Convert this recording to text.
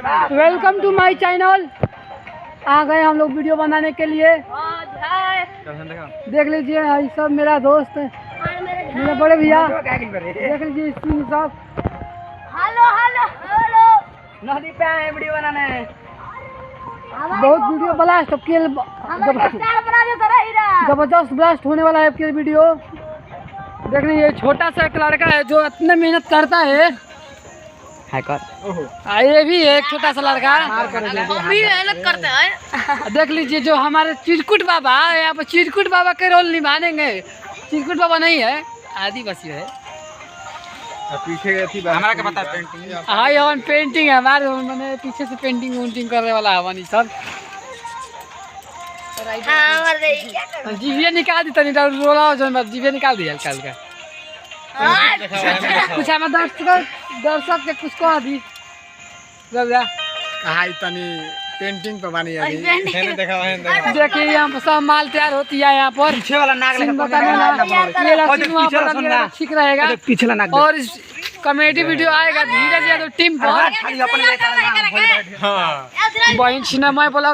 Welcome to my channel. आ गए हम लोग वीडियो बनाने के लिए। देख लीजिए ये सब मेरा दोस्त है, मेरे बड़े भैया। देख लीजिए सिंह साहब। हेलो हेलो हेलो नदी पे आए वीडियो बनाने। बहुत वीडियो ब्लास्ट जबरदस्त ब्लास्ट होने वाला है आपके वीडियो। देख लीजिए छोटा सा एक लड़का है जो इतने मेहनत करता है। ये भी एक छोटा सा लड़का भी मेहनत करते हैं। देख लीजिए जो हमारे चिरकुट बाबा है, यहाँ पर चिरकुट बाबा के रोल निभाएंगे। चिरकुट बाबा नहीं है, आदिवासी है। पीछे हमारा क्या पता पेंटिंग। हाँ ये पेंटिंग है हमारे, मैंने पीछे से पेंटिंग वुंटिंग करने वाला है हमारी सब। जीविया निकाल दी तनी रोला जीविया निकाल दिया हल्का हल्का। कुछ हमारे दर्शक के कुछ कह दी कहा तनी पेंटिंग पर बनी अभी। देखिए यहाँ पर सब माल तैयार होती है। यहाँ पर पीछे वाला नाक ठीक रहेगा। पिछला नाक और इस कॉमेडी वीडियो आएगा धीरे धीरे तो टीम पर। अपने बहन सिनेमा बोला